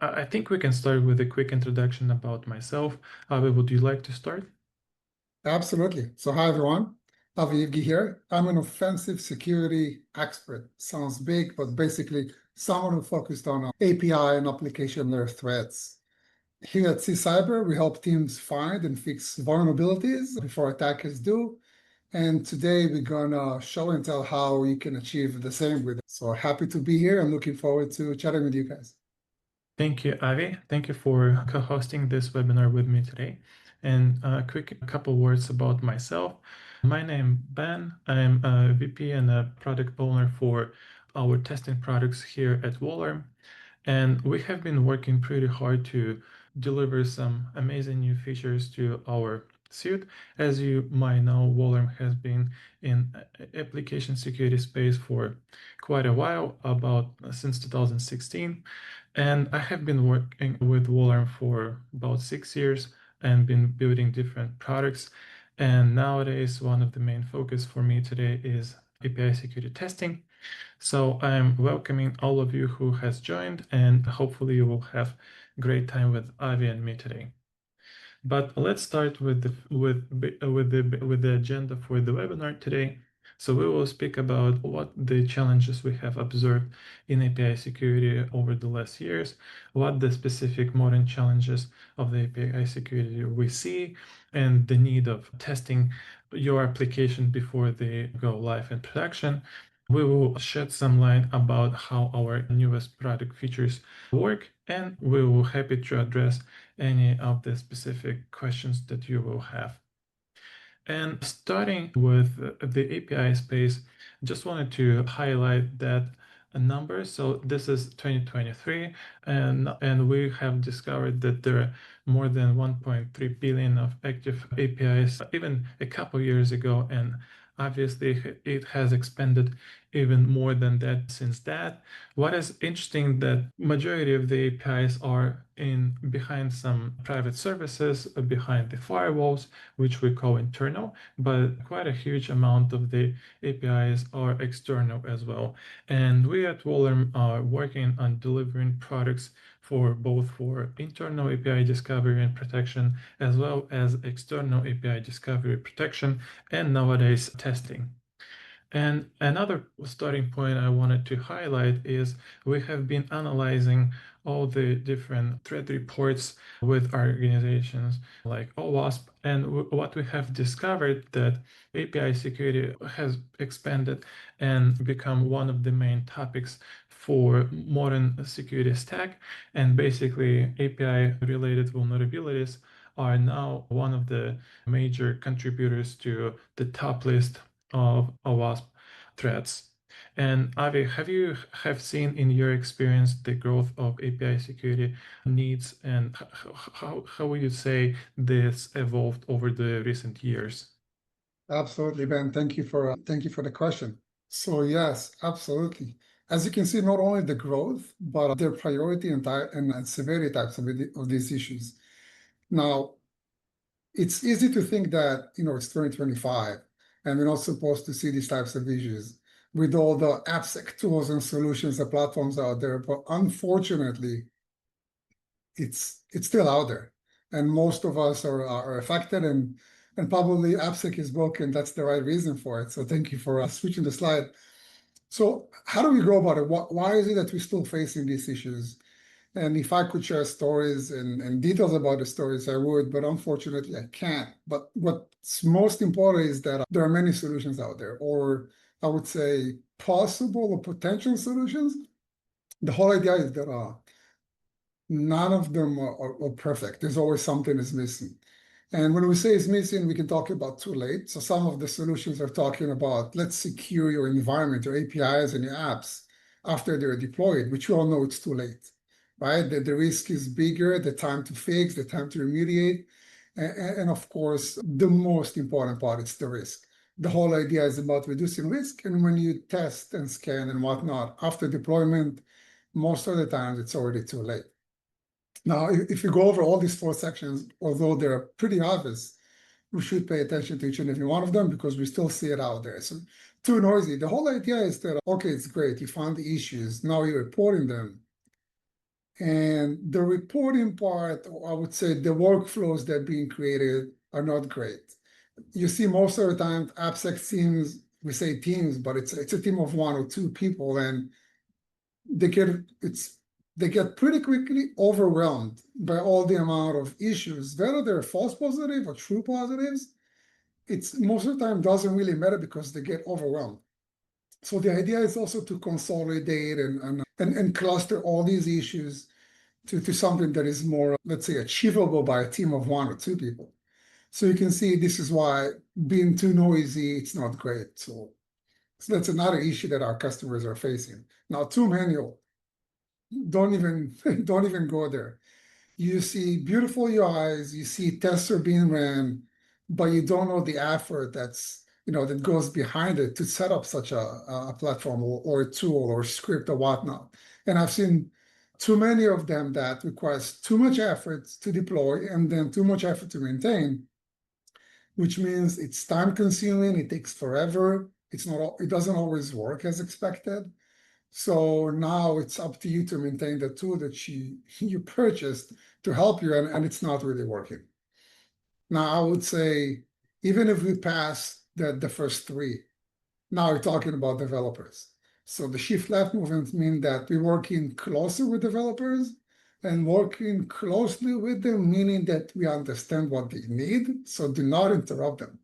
I think we can start with a quick introduction about myself. Avi, would you like to start? Absolutely. So hi, everyone. Avi Ivgi here. I'm an offensive security expert. Sounds big, but basically someone who focused on API and application layer threats. Here at SIS Cyber, we help teams find and fix vulnerabilities before attackers do. And today we're gonna show and tell how you can achieve the same with it. So happy to be here. I'm looking forward to chatting with you guys. Thank you, Avi. Thank you for co-hosting this webinar with me today. And a quick couple words about myself. My name Ben. I'm a VP and a product owner for our testing products here at Wallarm. And we have been working pretty hard to deliver some amazing new features to our suite. As you might know, Wallarm has been in application security space for quite a while, about since 2016. And I have been working with Wallarm for about 6 years and been building different products. And nowadays, one of the main focus for me today is API security testing. So I'm welcoming all of you who has joined, and hopefully you will have a great time with Avi and me today. But let's start with the agenda for the webinar today. So we will speak about what the challenges we have observed in API security over the last years, what the specific modern challenges of the API security we see, and the need of testing your application before they go live in production. We will shed some light about how our newest product features work, and we will be happy to address any of the specific questions that you will have. And starting with the API space, just wanted to highlight that a number. So this is 2023, and we have discovered that there are more than 1.3 billion of active APIs even a couple years ago, and obviously it has expanded even more than that since that. What is interesting that majority of the APIs are in behind some private services, behind the firewalls, which we call internal, but quite a huge amount of the APIs are external as well. And we at Wallarm are working on delivering products for both for internal API discovery and protection, as well as external API discovery protection, and nowadays testing. And another starting point I wanted to highlight is we have been analyzing all the different threat reports with our organizations like OWASP, and what we have discovered that API security has expanded and become one of the main topics for modern security stack. And basically, API related vulnerabilities are now one of the major contributors to the top list of OWASP threats. And Avi, have seen in your experience the growth of API security needs, and how would you say this evolved over the recent years? Absolutely, Ben. Thank you for the question. So yes, absolutely. As you can see, not only the growth, but their priority and severity types of these issues. Now, it's easy to think that it's 2025 and we're not supposed to see these types of issues with all the AppSec tools and solutions and platforms out there. But unfortunately, it's still out there, and most of us are affected, and probably AppSec is broken. That's the right reason for it. So thank you for switching the slide. So how do we go about it? Why is it that we're still facing these issues? And if I could share stories and details about the stories, I would, but unfortunately I can't. But what's most important is that there are many solutions out there, or I would say possible or potential solutions. The whole idea is that none of them are perfect. There's always something is missing. And when we say it's missing, we can talk about too late. So some of the solutions are talking about, let's secure your environment, your APIs and your apps after they're deployed, which we all know it's too late, right? The risk is bigger, the time to fix, the time to remediate. And of course, the most important part is the risk. The whole idea is about reducing risk. And when you test and scan and whatnot, after deployment, most of the times it's already too late. Now, if you go over all these four sections, although they're pretty obvious, we should pay attention to each and every one of them because we still see it out there. So too noisy. The whole idea is that, okay, it's great. You found the issues. Now you're reporting them. And the reporting part, or I would say the workflows that are being created are not great. You see most of the time AppSec teams, we say teams, but it's a team of 1 or 2 people, and they get they get pretty quickly overwhelmed by all the amount of issues, whether they're false positive or true positives. It's most of the time doesn't really matter because they get overwhelmed. So the idea is also to consolidate and cluster all these issues to something that is more, let's say, achievable by a team of 1 or 2 people. So you can see this is why being too noisy, it's not great. So that's another issue that our customers are facing. Now, too manual, don't even don't even go there. You see beautiful UIs, you see tests are being ran, but you don't know the effort that goes behind it to set up such a platform or a tool or script or whatnot. And I've seen too many of them that requires too much effort to deploy and then too much effort to maintain, which means it's time consuming, it takes forever, it doesn't always work as expected. So now it's up to you to maintain the tool that you purchased to help you, and it's not really working. Now, I would say, even if we pass the first three, now we're talking about developers. So the shift left movement means that we're working closer with developers and working closely with them, meaning that we understand what they need. So do not interrupt them.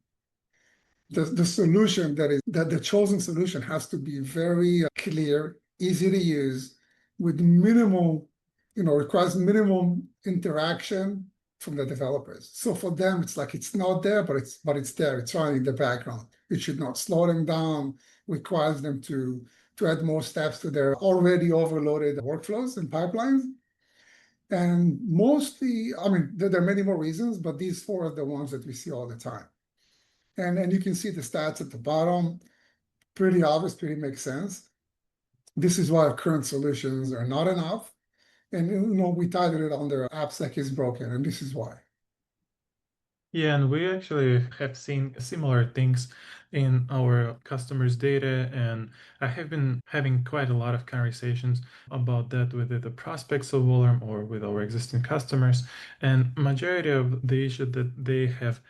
The solution that the chosen solution has to be very clear, easy to use, with minimal, requires minimum interaction from the developers. So for them, it's like it's not there, but it's there. It's running in the background. It should not slow them down. Requires them to add more steps to their already overloaded workflows and pipelines. And mostly, I mean, there are many more reasons, but these 4 are the ones that we see all the time. And you can see the stats at the bottom, pretty obvious, pretty makes sense. This is why our current solutions are not enough. And we titled it under AppSec is broken, and this is why. Yeah, and we actually have seen similar things in our customers' data, and I have been having quite a lot of conversations about that with the prospects of Wallarm or with our existing customers. And majority of the issue that they have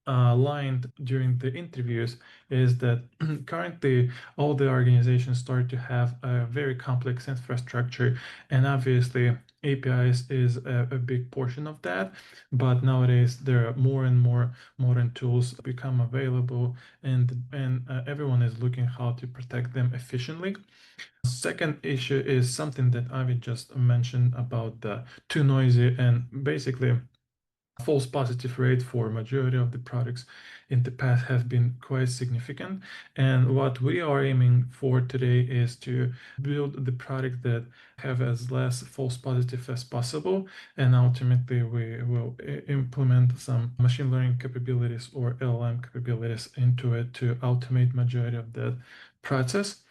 lined during the interviews is that currently all the organizations start to have a very complex infrastructure, and obviously APIs is a big portion of that. But nowadays there are more and more modern tools become available, and everyone is looking how to protect them efficiently. Second issue is something that Avi just mentioned about the too noisy, and basically false positive rate for majority of the products in the past have been quite significant. And what we are aiming for today is to build the product that have as less false positive as possible. And ultimately, we will implement some machine learning capabilities or LLM capabilities into it to automate majority of that process.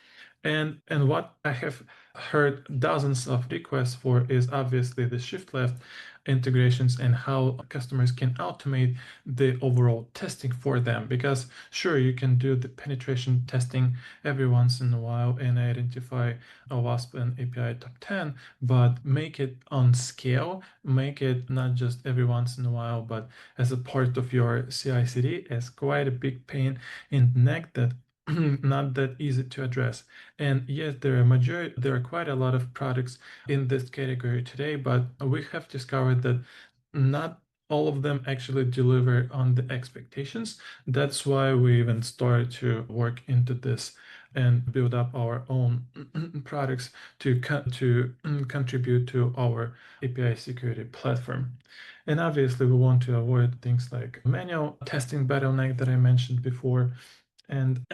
And what I have heard dozens of requests for is obviously the shift left integrations and how customers can automate the overall testing for them. Because sure, you can do the penetration testing every once in a while and identify a OWASP and API top 10, but make it on scale, make it not just every once in a while, but as a part of your CI/CD as quite a big pain in the neck that not that easy to address. And yes, there are quite a lot of products in this category today, but we have discovered that not all of them actually deliver on the expectations. That's why we even started to work into this and build up our own products to contribute to our API security platform. And obviously, we want to avoid things like manual testing bottleneck that I mentioned before, and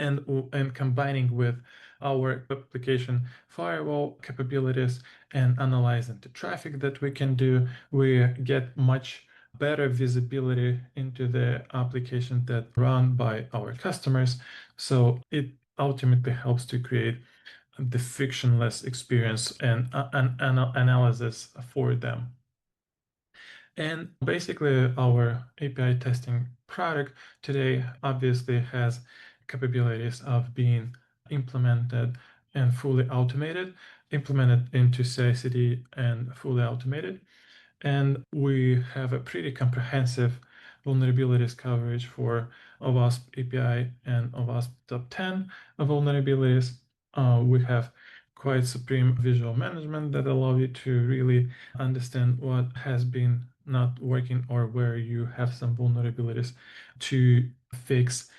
combining with our application firewall capabilities and analyzing the traffic that we can do, we get much better visibility into the application that run by our customers. So it ultimately helps to create the frictionless experience and an analysis for them. And basically, our API testing product today obviously has capabilities of being implemented and fully automated. implemented into CI/CD and fully automated. And we have a pretty comprehensive vulnerabilities coverage for OWASP API and OWASP top 10 vulnerabilities. We have quite supreme visual management that allow you to really understand what has been not working or where you have some vulnerabilities to fix.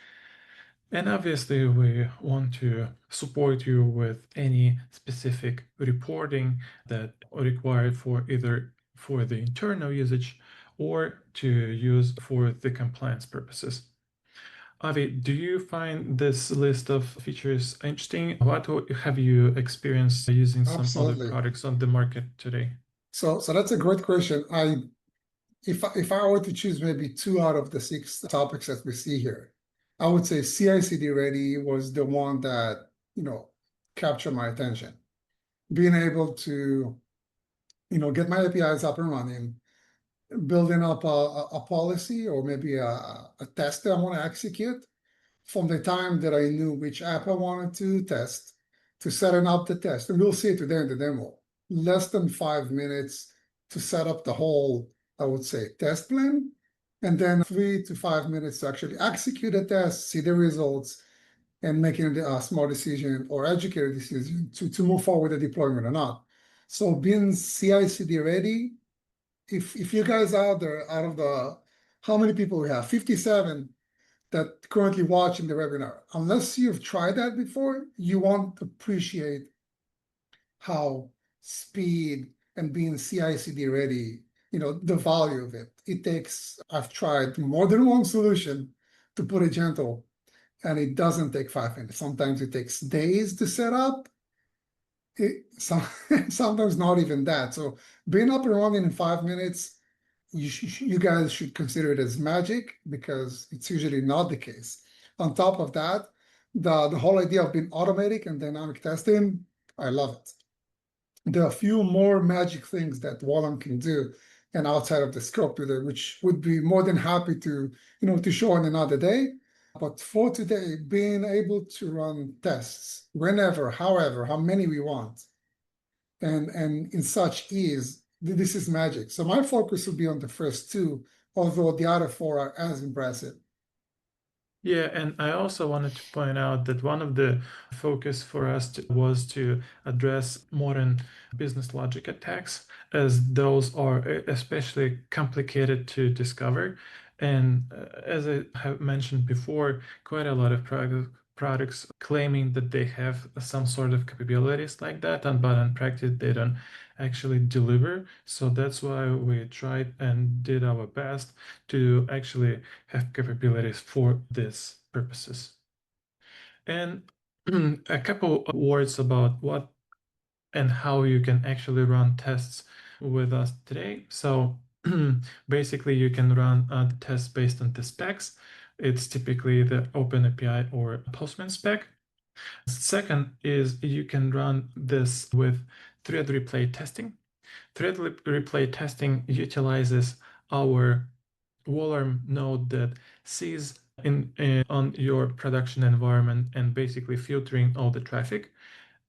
And obviously, we want to support you with any specific reporting that required for either for the internal usage or to use for the compliance purposes. Avi, do you find this list of features interesting? What have you experienced using some other Absolutely. products on the market today? So that's a great question. If I were to choose maybe 2 out of the 6 topics that we see here, I would say CI/CD ready was the one that, captured my attention. Being able to, get my APIs up and running, building up a policy or maybe a test that I want to execute from the time that I knew which app I wanted to test to setting up the test. And we'll see it today in the demo. Less than 5 minutes to set up the whole, I would say, test plan. And then 3 to 5 minutes to actually execute a test, see the results, and making a smart decision or educated decision to move forward with the deployment or not. So being CI/CD ready, if you guys out there, out of the, how many people we have? 57 that currently watching the webinar, unless you've tried that before, you won't appreciate how speed and being CI/CD ready, the value of it. It takes, I've tried more than one solution, to put it gentle, and it doesn't take 5 minutes. Sometimes it takes days to set up. Sometimes not even that. So being up and running in 5 minutes, you guys should consider it as magic, because it's usually not the case. On top of that, the whole idea of being automatic and dynamic testing, I love it. There are a few more magic things that Wallarm can do and outside of the scope today, which would be more than happy to, to show on another day. But for today, being able to run tests whenever, however, how many we want, and in such ease, this is magic. So my focus will be on the first 2, although the other 4 are as impressive. Yeah, and I also wanted to point out that one of the focus for us was to address modern business logic attacks, as those are especially complicated to discover. And as I have mentioned before, quite a lot of products claiming that they have some sort of capabilities like that, but in practice they don't actually deliver. So that's why we tried and did our best to actually have capabilities for these purposes. And a couple of words about what and how you can actually run tests with us today. So basically, you can run the tests based on the specs. It's typically the OpenAPI or Postman spec. Second is you can run this with thread replay testing. Thread replay testing utilizes our Wallarm node that sees on your production environment and basically filtering all the traffic.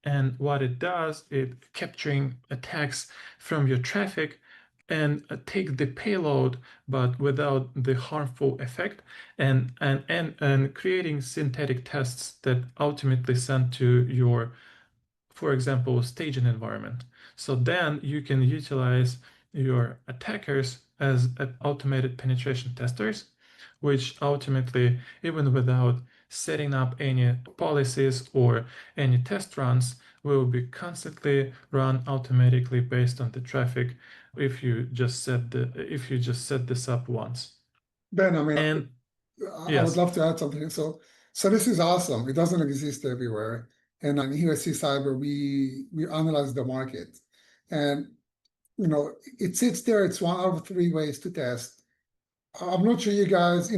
And what it does, it capturing attacks from your traffic and take the payload, but without the harmful effect, and creating synthetic tests that ultimately send to your, for example, staging environment. So then you can utilize your attackers as automated penetration testers, which ultimately, even without setting up any policies or any test runs, will be constantly run automatically based on the traffic if you just set this up once. Ben, I mean, And I would yes. love to add something. So this is awesome. It doesn't exist everywhere. And here at SIS Cyber, we analyze the market, and it sits there. It's 1 out of 3 ways to test. I'm not sure you guys,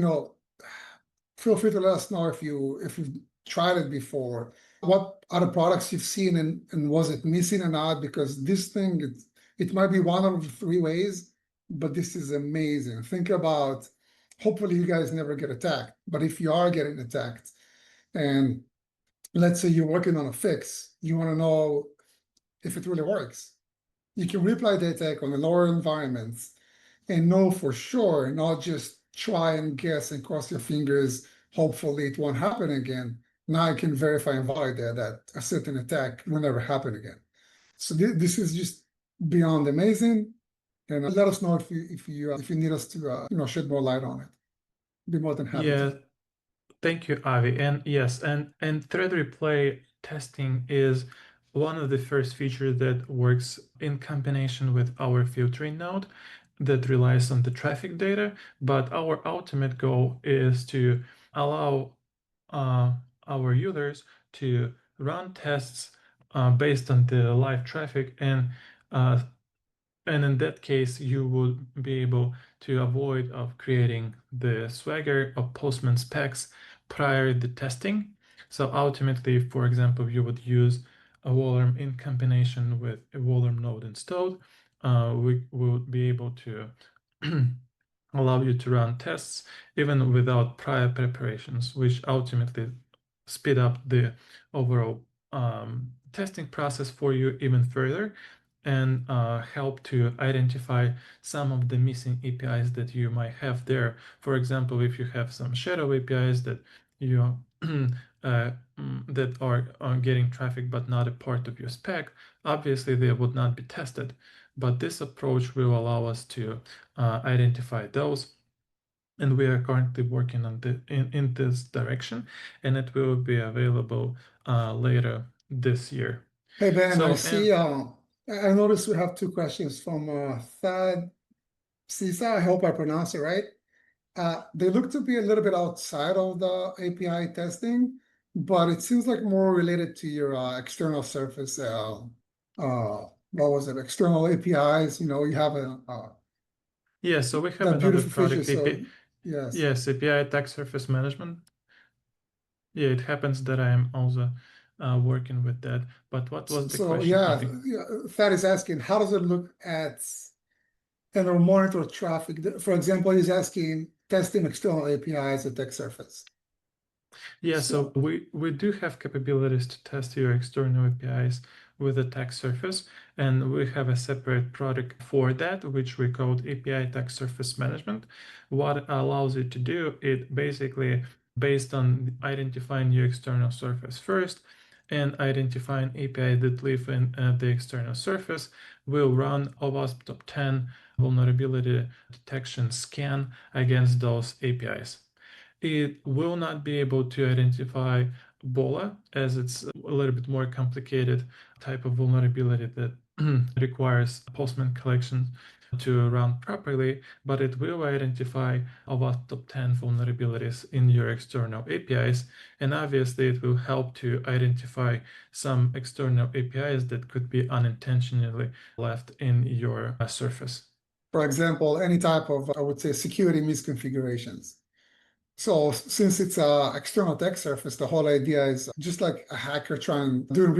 feel free to let us know if you've tried it before. What other products you've seen, and was it missing or not? Because this thing, it might be 1 out of 3 ways, but this is amazing. Think about, hopefully you guys never get attacked, but if you are getting attacked, and let's say you're working on a fix, you want to know if it really works. You can replay the attack on the lower environments and know for sure, not just try and guess and cross your fingers, hopefully it won't happen again. Now I can verify and validate that a certain attack will never happen again. So this is just beyond amazing. And let us know if you need us to shed more light on it. Be more than happy to. Yeah, thank you, Avi. And yes, and thread replay testing is one of the first features that works in combination with our filtering node that relies on the traffic data. But our ultimate goal is to allow our users to run tests based on the live traffic, uh, and in that case, you would be able to avoid of creating the swagger of Postman specs prior to testing. So ultimately, for example, you would use a Wallarm in combination with a Wallarm node installed. We would be able to allow you to run tests even without prior preparations, which ultimately speed up the overall testing process for you even further and help to identify some of the missing APIs that you might have there. For example, if you have some shadow APIs that you that are getting traffic but not a part of your spec, obviously they would not be tested. But this approach will allow us to identify those. And we are currently working on in this direction, and it will be available later this year. Hey Ben, I So, see. and I noticed we have two questions from Thad Sisa. I hope I pronounced it right. They look to be a little bit outside of the API testing, but it seems like more related to your external surface. What was it? External APIs. You have yeah, so we have that another beautiful feature. product So API. yes. Yes, API attack surface management. Yeah, it happens that I am also working with that. But what was the So question, yeah, Avi? Thad is asking, how does it look at and or monitor traffic? For example, he's asking testing external APIs at attack surface. Yeah, so So we do have capabilities to test your external APIs with attack surface, and we have a separate product for that, which we call API attack surface management. What it allows you to do, it basically based on identifying your external surface first and identifying API that live in the external surface, will run OWASP top 10 vulnerability detection scan against those APIs. It will not be able to identify BOLA as it's a little bit more complicated type of vulnerability that requires Postman collection to run properly, but it will identify about top 10 vulnerabilities in your external APIs. And obviously, it will help to identify some external APIs that could be unintentionally left in your surface. for example, any type of, I would say, security misconfigurations. So since it's an external attack surface, the whole idea is just like a hacker trying doing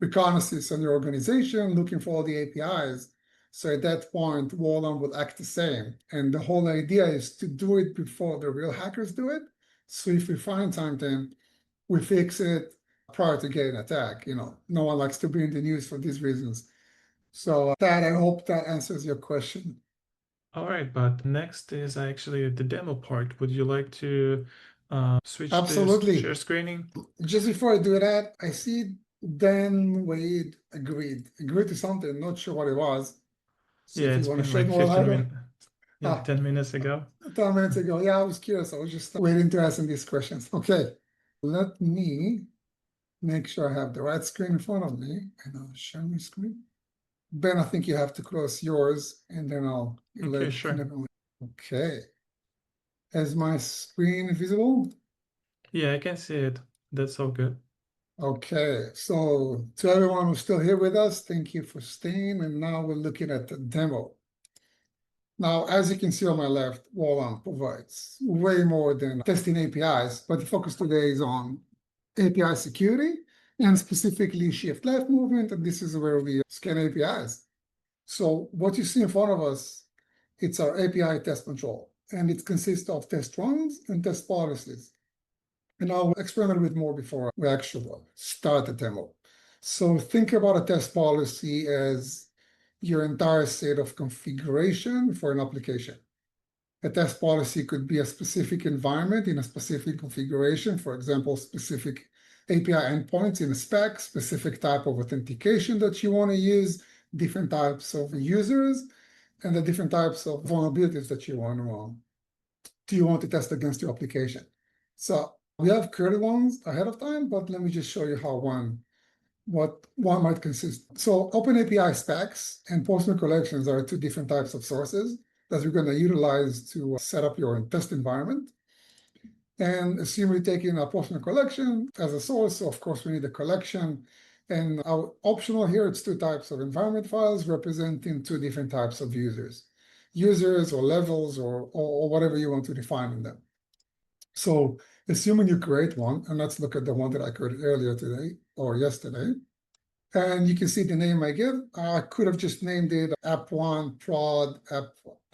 reconnaissance on your organization, looking for all the APIs. So at that point, Wallarm will act the same. And the whole idea is to do it before the real hackers do it. So if we find something, we fix it prior to getting attacked. No one likes to be in the news for these reasons. So that I hope that answers your question. All right, but next is actually the demo part. Would you like to switch this Absolutely. share screening? Just before I do that, I see Dan Wade agreed to something. Not sure what it was. So Yeah, if you it's want to been shed like more 15 light on, minutes, yeah, ah, 10 minutes ago. 10 minutes ago. Yeah, I was curious. I was just waiting to ask him these questions. Okay, let me make sure I have the right screen in front of me, and I'll share my screen. Ben, I think you have to close yours, and then I'll Okay, let sure. everyone. Okay, is my screen visible? Yeah, I can see it. That's all good. Okay, so to everyone who's still here with us, thank you for staying. And now we're looking at the demo. Now, as you can see on my left, Wallarm provides way more than testing APIs, but the focus today is on API security and specifically shift left movement. And this is where we scan APIs. So what you see in front of us, it's our API test control, and it consists of test runs and test policies. And I'll explain a little bit more before we actually start the demo. So think about a test policy as your entire set of configuration for an application. A test policy could be a specific environment in a specific configuration, for example, specific API endpoints in a spec, specific type of authentication that you want to use, different types of users, and the different types of vulnerabilities that you want to test against your application. So we have created ones ahead of time, but let me just show you how what one might consist. So OpenAPI specs and Postman collections are two different types of sources that we're going to utilize to set up your test environment. And assume we're taking a Postman collection as a source. So of course, we need a collection. And our optional here, it's two types of environment files representing two different types of users or levels or whatever you want to define in them. So assuming you create one, and let's look at the one that I created earlier today or yesterday. And you can see the name I give. I could have just named it App1 Prod,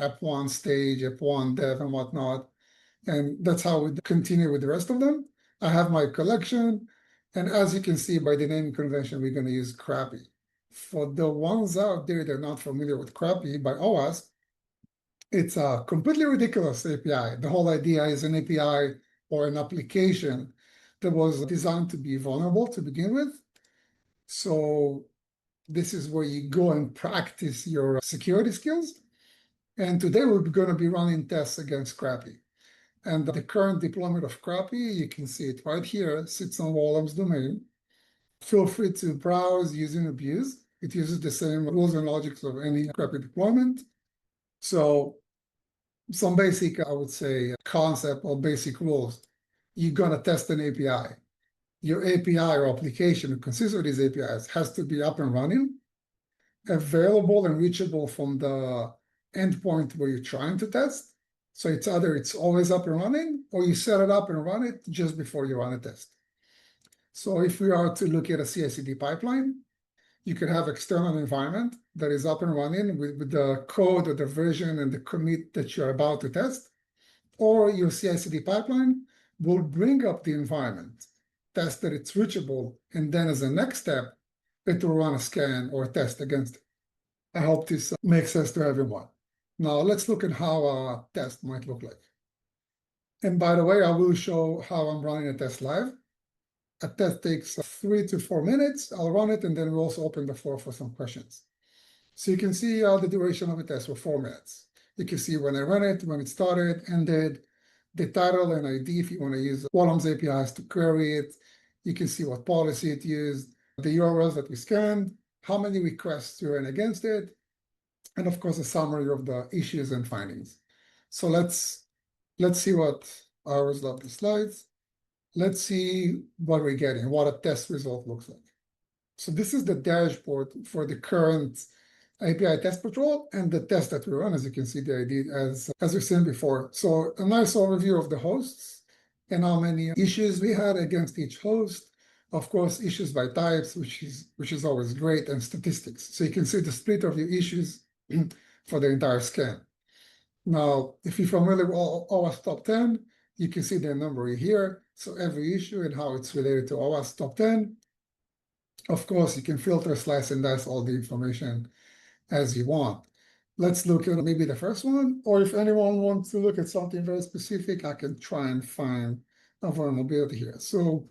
App1 Stage, App1 Dev, and whatnot. And that's how we continue with the rest of them. I have my collection. And as you can see by the naming convention, we're going to use Crappy. For the ones out there that are not familiar with Crappy by OWASP, it's a completely ridiculous API. The whole idea is an API or an application that was designed to be vulnerable to begin with. So this is where you go and practice your security skills. And today we're going to be running tests against Crappy. And the current deployment of Crappy, you can see it right here, sits on Wallarm's domain. Feel free to browse, use, and abuse. It uses the same rules and logics of any Crappy deployment. So some basic, I would say, concept or basic rules. You're going to test an API. Your API or application that consists of these APIs has to be up and running, available and reachable from the endpoint where you're trying to test. So it's either it's always up and running, or you set it up and run it just before you run a test. So if we are to look at a CI/CD pipeline, you could have external environment that is up and running with the code or the version and the commit that you're about to test, or your CI/CD pipeline will bring up the environment, test that it's reachable, and then as a next step, it will run a scan or a test against it. I hope this makes sense to everyone. Now let's look at how a test might look like. And by the way, I will show how I'm running a test live. A test takes 3 to 4 minutes. I'll run it, and then we'll also open the floor for some questions. So you can see the duration of a test for 4 minutes. You can see when I ran it, when it started, ended, the title and ID if you want to use Wallarm's APIs to query it. You can see what policy it used, the URLs that we scanned, how many requests you ran against it, and of course a summary of the issues and findings. So let's see what I always love the slides. Let's see what we're getting, what a test result looks like. So this is the dashboard for the current API test patrol and the test that we run. As you can see, the ID as we've seen before. So a nice overview of the hosts and how many issues we had against each host. Of course, issues by types, which is always great, and statistics. So you can see the split of your issues for the entire scan. Now, if you're familiar with OWASP Top 10, you can see the number here. So every issue and how it's related to OWASP Top 10. Of course, you can filter, slice, and dice all the information as you want. Let's look at maybe the first one, or if anyone wants to look at something very specific, I can try and find a vulnerability here. So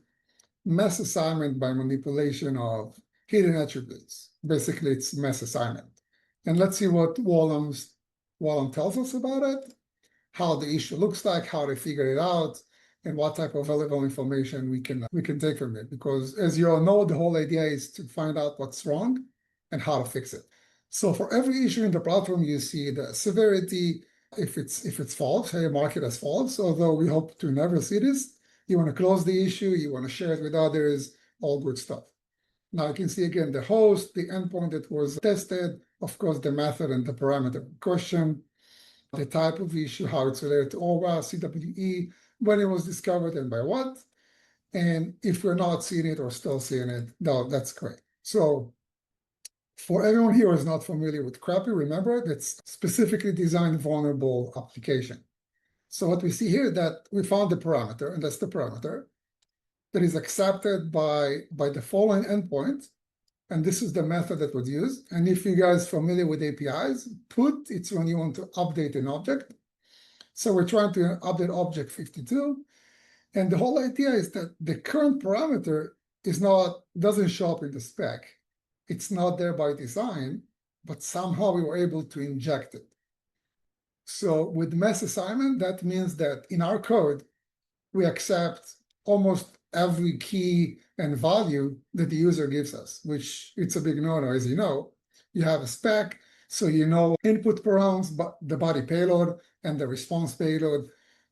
mass assignment by manipulation of hidden attributes. Basically, it's mass assignment. And let's see what Wallarm tells us about it, how the issue looks like, how they figure it out, and what type of valuable information we can take from it. Because as you all know, the whole idea is to find out what's wrong and how to fix it. So for every issue in the platform, you see the severity. If it's false, hey, mark it as false, although we hope to never see this. You want to close the issue, you want to share it with others, all good stuff. Now you can see again the host, the endpoint that was tested, of course, the method and the parameter question, the type of issue, how it's related to OWASP, CWE, when it was discovered and by what. And if we're not seeing it or still seeing it, no, that's great. So for everyone here who is not familiar with Crappy, remember that's specifically designed vulnerable application. So what we see here is that we found the parameter, and that's the parameter that is accepted by the following endpoint and this is the method that was used. And if you guys are familiar with APIs, put, it's when you want to update an object. So we're trying to update object 52. And the whole idea is that the current parameter doesn't show up in the spec. It's not there by design, but somehow we were able to inject it. So with mass assignment, that means that in our code, we accept almost every key and value that the user gives us, which it's a big no-no, as you know. You have a spec, so you know input params, but the body payload and the response payload,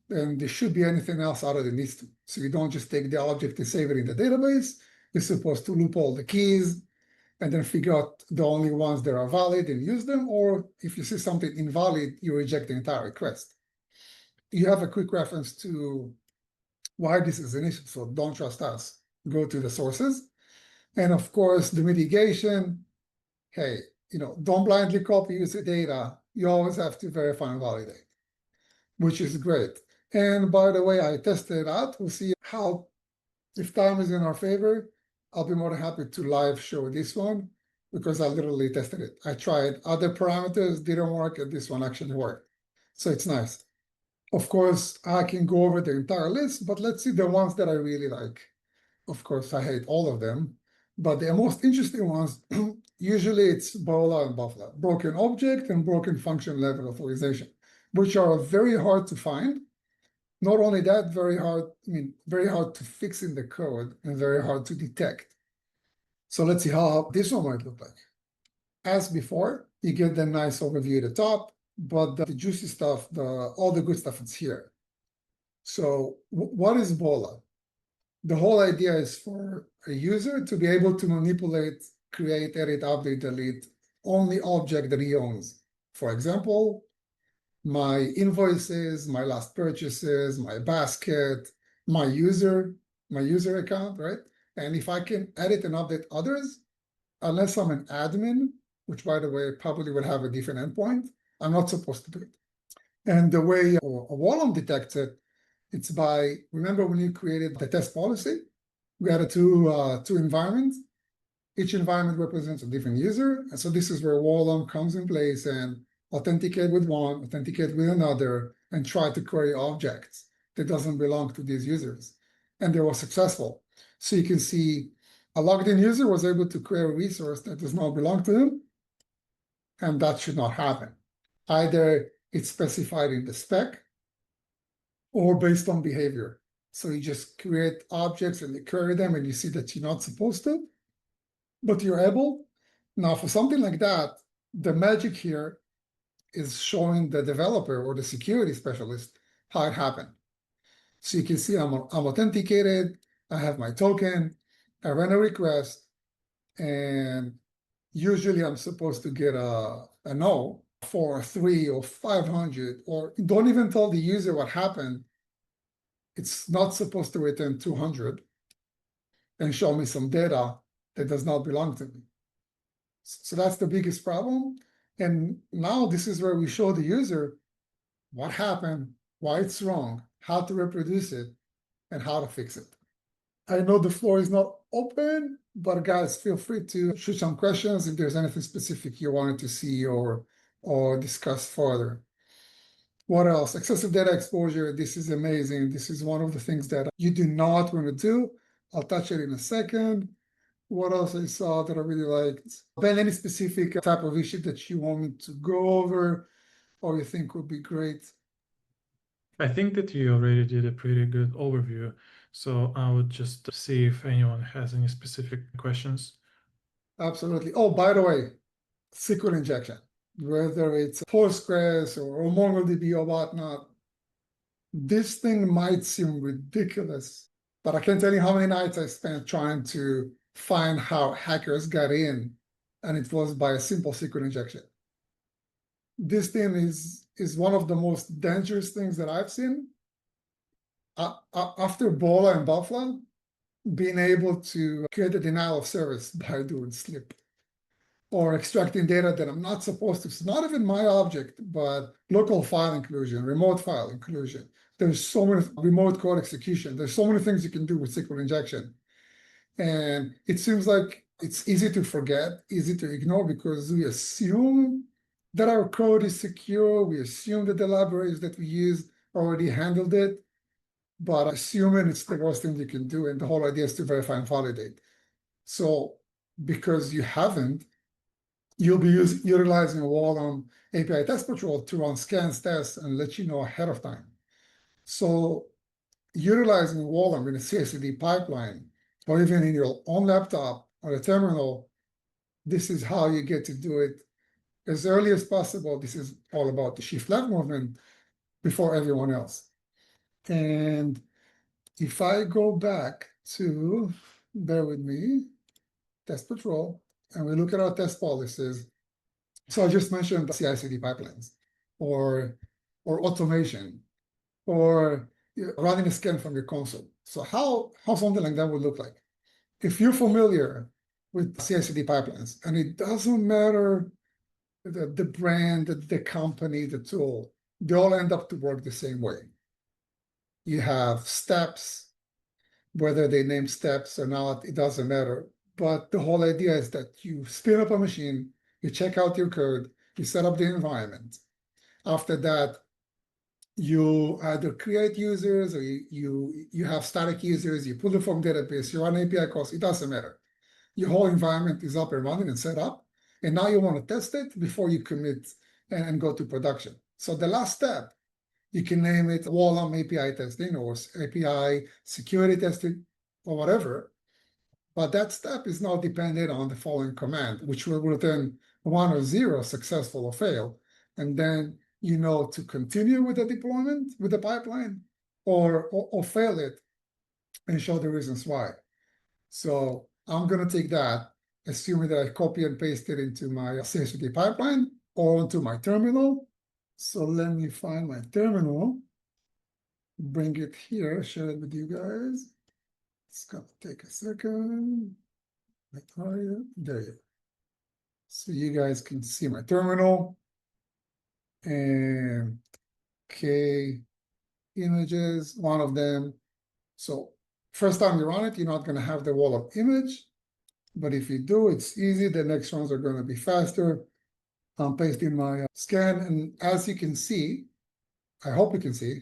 and there should be anything else other than these two. So you don't just take the object and save it in the database. You're supposed to loop all the keys and then figure out the only ones that are valid and use them, or if you see something invalid, you reject the entire request. You have a quick reference to why this is an issue, so don't trust us. Go to the sources. And of course, the mitigation, hey, don't blindly copy user data. You always have to verify and validate, which is great. And by the way, I tested it out. We'll see how, if time is in our favor, I'll be more than happy to live show this one because I literally tested it. I tried other parameters, didn't work, and this one actually worked. So it's nice. Of course, I can go over the entire list, but let's see the ones that I really like. Of course, I hate all of them, but the most interesting ones, usually it's BOLA and BOFLA, broken object and broken function level authorization, which are very hard to find. Not only that, very hard to fix in the code and very hard to detect. So let's see how this one might look like. As before, you get the nice overview at the top, but the juicy stuff, all the good stuff is here. So what is BOLA? The whole idea is for a user to be able to manipulate, create, edit, update, delete only object that he owns. For example, my invoices, my last purchases, my basket, my user account, right? And if I can edit and update others, unless I'm an admin, which by the way, probably would have a different endpoint, I'm not supposed to do it. And the way a Wallarm detects it, it's by, remember when you created the test policy? We had two environments. Each environment represents a different user. And so this is where Wallarm comes in place and authenticate with one, authenticate with another, and try to query objects that doesn't belong to these users. And they were successful. So you can see a logged in user was able to query a resource that does not belong to them. And that should not happen. Either it's specified in the spec or based on behavior. So you just create objects and you query them and you see that you're not supposed to, but you're able. Now, for something like that, the magic here is showing the developer or the security specialist how it happened. So you can see I'm authenticated, I have my token, I ran a request, and usually I'm supposed to get a no for 3 or 500, or don't even tell the user what happened. It's not supposed to return 200 and show me some data that does not belong to me. So that's the biggest problem. And now this is where we show the user what happened, why it's wrong, how to reproduce it, and how to fix it. I know the floor is not open, but guys, feel free to shoot some questions if there's anything specific you wanted to see or discuss further. What else? Excessive data exposure. This is amazing. This is one of the things that you do not want to do. I'll touch it in a second. What else I saw that I really liked? Ben, any specific type of issue that you want me to go over or you think would be great? I think that you already did a pretty good overview, so I would just see if anyone has any specific questions. Absolutely. Oh, by the way, SQL injection, whether it's Postgres or MongoDB or whatnot, this thing might seem ridiculous, but I can't tell you how many nights I spent trying to find how hackers got in, and it was by a simple SQL injection. This thing is one of the most dangerous things that I've seen. After BOLA and BOFLA, being able to create a denial of service by doing slip or extracting data that I'm not supposed to. It's not even my object, but local file inclusion, remote file inclusion. There's so many remote code execution. There's so many things you can do with SQL injection. And it seems like It's easy to forget, easy to ignore, because we assume that our code is secure. We assume that the libraries that we use already handled it, but assuming it's the worst thing you can do. And the whole idea is to verify and validate. So because you haven't, you'll be utilizing a Wallarm API test patrol to run scans, tests, and let you know ahead of time. So utilizing Wallarm in a CI/CD pipeline, or even in your own laptop or a terminal, this is how you get to do it as early as possible. This is all about the shift left movement before everyone else. And if I go back to, bear with me, test patrol, and we look at our test policies. So I just mentioned CI/CD pipelines, or automation, or running a scan from your console. So how something like that would look like. If you're familiar with CI/CD pipelines, and it doesn't matter the brand, the company, the tool, they all end up to work the same way. You have steps, whether they name steps or not, it doesn't matter. But the whole idea is that you spin up a machine, you check out your code, you set up the environment. After that, you either create users, or you have static users, you pull them from database, you run API calls, it doesn't matter. Your whole environment is up and running and set up, and now you want to test it before you commit and go to production. So the last step, you can name it Wallarm API testing or API security testing or whatever, but that step is now dependent on the following command, which will return 1 or 0, successful or fail, and then you know to continue with the deployment, with the pipeline, or fail it and show the reasons why. So I'm going to take that, assuming that I copy and paste it into my CI/CD pipeline or onto my terminal. So let me find my terminal, bring it here, share it with you guys. It's going to take a second. Where are you? There you go. So you guys can see my terminal. And okay, images, one of them. So first time you run it, you're not going to have the wall of image. But if you do, it's easy. The next ones are going to be faster. I'm pasting my scan. And as you can see, I hope you can see,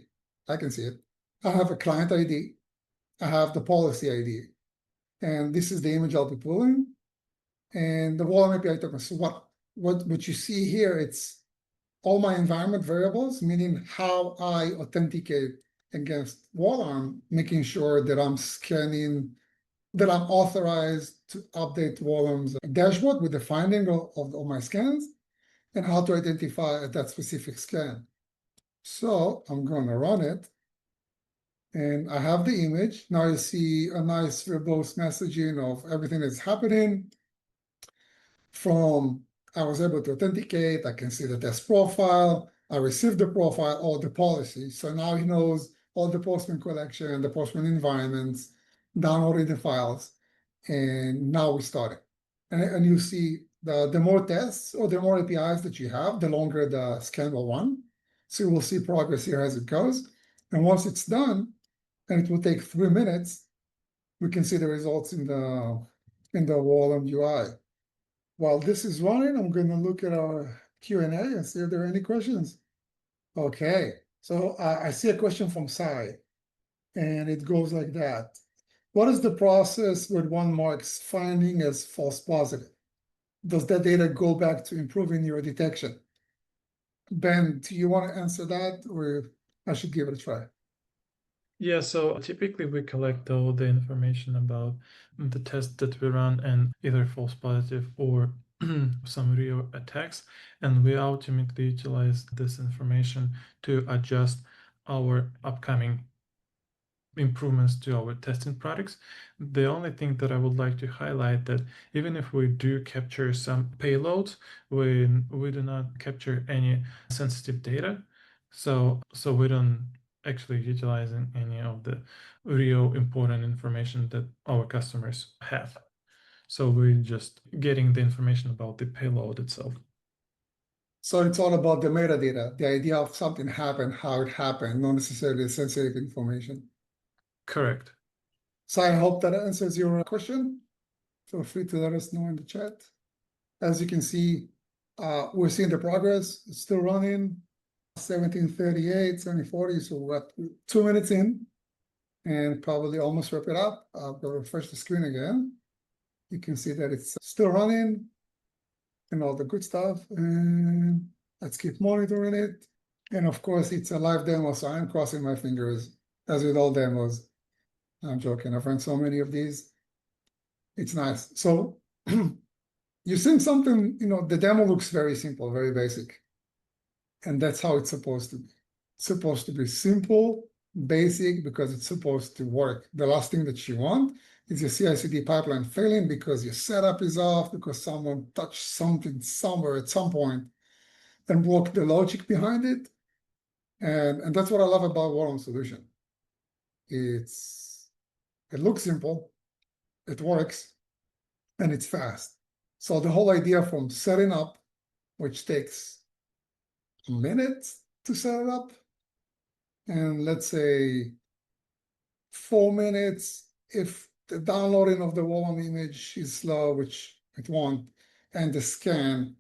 I can see it. I have a client ID. I have the policy ID. And this is the image I'll be pulling. And the Wallarm API token. So what you see here, it's all my environment variables, meaning how I authenticate against Wallarm, making sure that I'm scanning, that I'm authorized to update Wallarm's dashboard with the finding of my scans, and how to identify that specific scan. So I'm going to run it. And I have the image. Now you see a nice verbose messaging of everything that's happening. From I was able to authenticate, I can see the test profile, I received the profile, all the policies. So now he knows all the Postman collection, the Postman environments, downloading the files, and now we started. And you see the more tests or the more APIs that you have, the longer the scan will run. So you will see progress here as it goes. And once it's done, and it will take 3 minutes, we can see the results in the Wallarm UI. While this is running, I'm going to look at our Q&A and see if there are any questions. Okay, so I see a question from Sai, and it goes like that. What is the process when one marks finding as false positive? Does that data go back to improving your detection? Ben, do you want to answer that, or I should give it a try? Yeah, so typically we collect all the information about the test that we run and either false positive or some real attacks, and we ultimately utilize this information to adjust our upcoming improvements to our testing products. The only thing that I would like to highlight that even if we do capture some payloads, we do not capture any sensitive data. So we don't actually utilizing any of the real important information that our customers have. So we're just getting the information about the payload itself. So it's all about the metadata, the idea of something happened, how it happened, not necessarily sensitive information. Correct. So I hope that answers your question. feel free to let us know in the chat. As you can see, we're seeing the progress. It's still running, 1738, 1740. So we're at 2 minutes in and probably almost wrap it up. I'll go refresh the screen again. You can see that it's still running and all the good stuff. And let's keep monitoring it. And of course, it's a live demo, so I'm crossing my fingers, as with all demos. I'm joking. I've run so many of these. It's nice. So you're seeing something, the demo looks very simple, very basic. And that's how it's supposed to be. It's supposed to be simple, basic, because it's supposed to work. The last thing that you want is your CI/CD pipeline failing because your setup is off, because someone touched something somewhere at some point and broke the logic behind it. And that's what I love about Wallarm solution. It looks simple, it works, and it's fast. So the whole idea from setting up, which takes a minute to set it up, and let's say 4 minutes if the downloading of the Wallarm image is slow, which it won't, and the scan.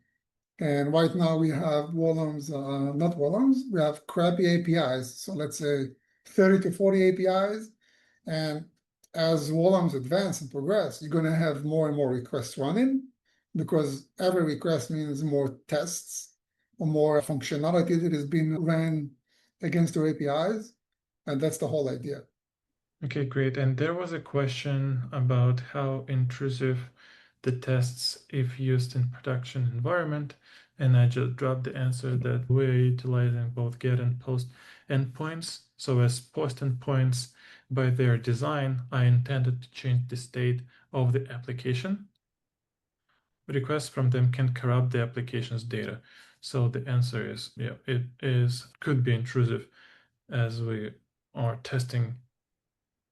And right now we have Wallarm's, not Wallarm's, we have crappy APIs. So let's say 30 to 40 APIs. And as Wallarm's advance and progress, you're going to have more and more requests running, because every request means more tests or more functionality that is being ran against your APIs. And that's the whole idea. Okay, great. And there was a question about how intrusive the tests if used in production environment. And I just dropped the answer that we're utilizing both get and post endpoints. So as post endpoints, by their design, I intended to change the state of the application. Requests from them can corrupt the application's data. So the answer is, yeah, could be intrusive as we are testing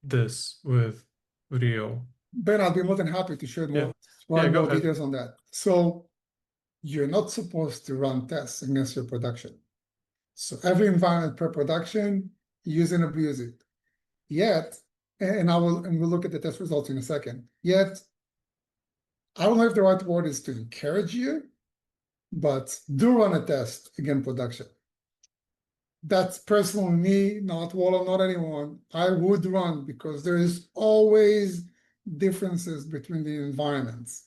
this with real. Ben, I'll be more than happy to share more, Yeah, go more ahead. details on that. So you're not supposed to run tests against your production. So every environment per production, use and abuse it. Yet, and we'll look at the test results in a second. Yet, I don't know if the right word is to encourage you, but do run a test against production. That's personally me, not Wallarm, not anyone. I would run, because there is always differences between the environments.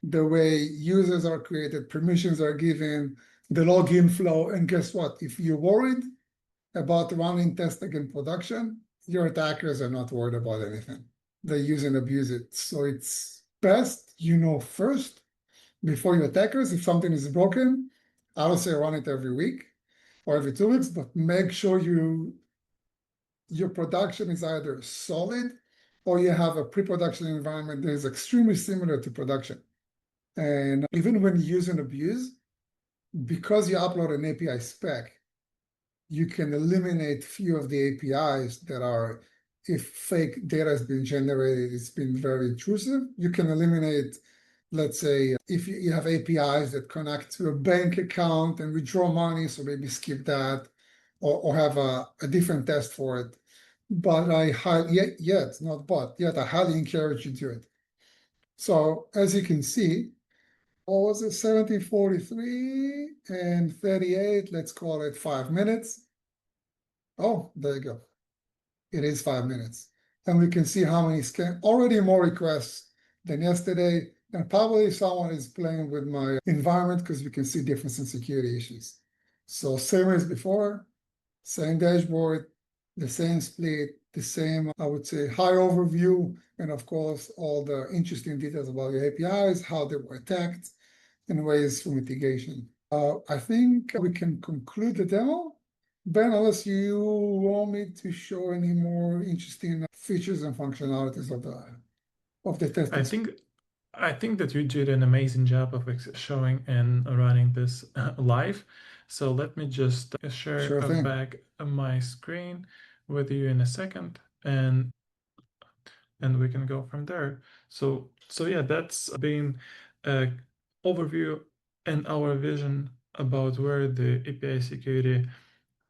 The way users are created, permissions are given, the login flow, and guess what? If you're worried about running tests against production, your attackers are not worried about anything. They use and abuse it. So it's best you know first before your attackers. If something is broken, I would say run it every week or every 2 weeks, but make sure your production is either solid or you have a pre-production environment that is extremely similar to production. And even when you use and abuse, because you upload an API spec, you can eliminate few of the APIs that are, if fake data has been generated, it's been very intrusive. You can eliminate, let's say, if you have APIs that connect to a bank account and withdraw money, so maybe skip that, or have a different test for it. But I highly, yet I highly encourage you to do it. So as you can see, what was it, 1743 and 38, let's call it 5 minutes. Oh, there you go. It is 5 minutes. And we can see how many already more requests than yesterday. And probably someone is playing with my environment, because we can see difference in security issues. So same as before, same dashboard, the same split, the same, I would say, high overview, and of course, all the interesting details about your APIs, how they were attacked, and ways for mitigation. I think we can conclude the demo. Ben, unless you want me to show any more interesting features and functionalities of the testing. I think that you did an amazing job of showing and running this live. So let me just share Sure thing. back my screen with you in a second, and we can go from there. So yeah, that's been a overview and our vision about where the API security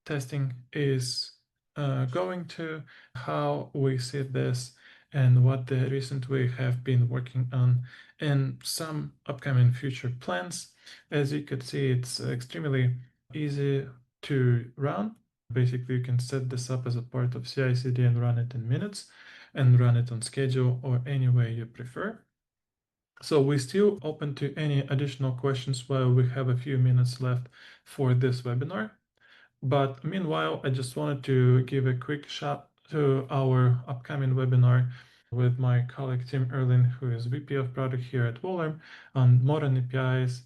testing is going to, how we see this and what the recent we have been working on and some upcoming future plans. As you could see, it's extremely easy to run. Basically, you can set this up as a part of CI/CD and run it in minutes and run it on schedule or any way you prefer. So we're still open to any additional questions while we have a few minutes left for this webinar. But meanwhile, I just wanted to give a quick shout to our upcoming webinar with my colleague Tim Erlin, who is VP of Product here at Wallarm, on modern APIs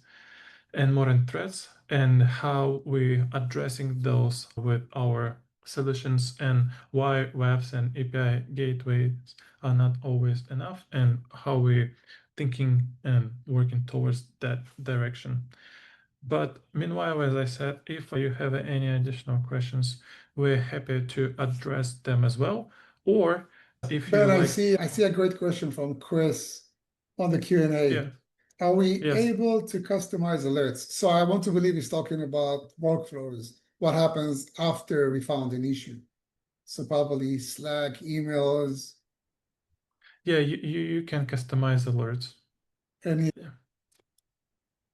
and modern threats and how we're addressing those with our solutions and why WAFs and API gateways are not always enough and how we're thinking and working towards that direction. But meanwhile, as I said, if you have any additional questions, we're happy to address them as well. Or if you Ben, I like, see a great question from Chris on the Q&A. yeah, Are we yes. able to customize alerts? So I want to believe he's talking about workflows, what happens after we found an issue. So probably Slack, emails, Yeah, you can customize alerts. any. Yeah.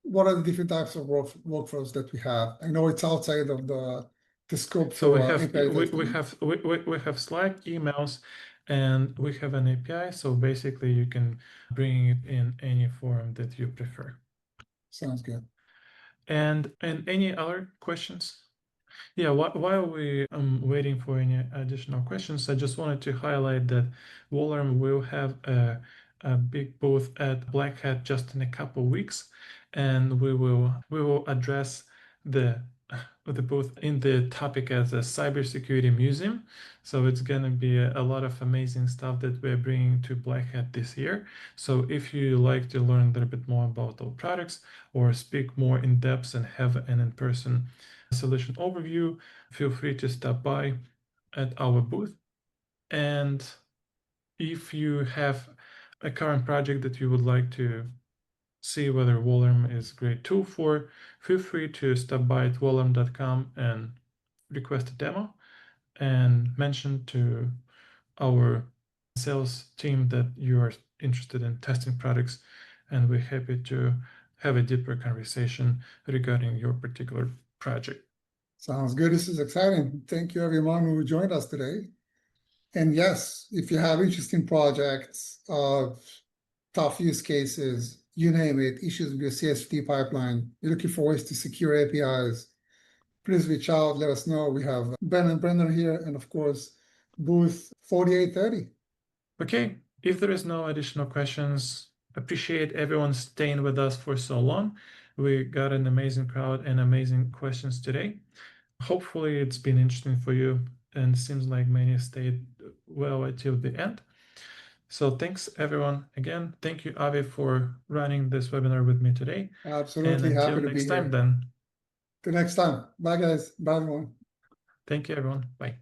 What are the different types of workflows that we have? I know it's outside of the scope So for API testing. we have Slack, emails, and we have an API. So basically, you can bring it in any form that you prefer. Sounds good. And any other questions? Yeah, while we waiting for any additional questions, I just wanted to highlight that Wallarm will have a big booth at Black Hat just in a couple weeks, and we will address the booth in the topic as a cybersecurity museum. So it's gonna be a lot of amazing stuff that we're bringing to Black Hat this year. So if you like to learn a little bit more about our products or speak more in depth and have an in-person solution overview, feel free to stop by at our booth. And if you have a current project that you would like to see whether Wallarm is a great tool for, feel free to stop by at wallarm.com and request a demo and mention to our sales team that you are interested in testing products, and we're happy to have a deeper conversation regarding your particular project. Sounds good. This is exciting. Thank you, everyone who joined us today. And yes, if you have interesting projects, tough use cases, you name it, issues with your CSV pipeline, you're looking for ways to secure APIs, please reach out, let us know. We have Ben and Brendan here, and of course, booth 4830. Okay, if there is no additional questions, appreciate everyone staying with us for so long. We got an amazing crowd and amazing questions today. Hopefully it's been interesting for you and seems like many stayed well until the end. So thanks everyone again. Thank you, Avi, for running this webinar with me today. Absolutely And happy until to be next time here. then. Till next time. Bye, guys. Bye, everyone. Thank you, everyone. Bye.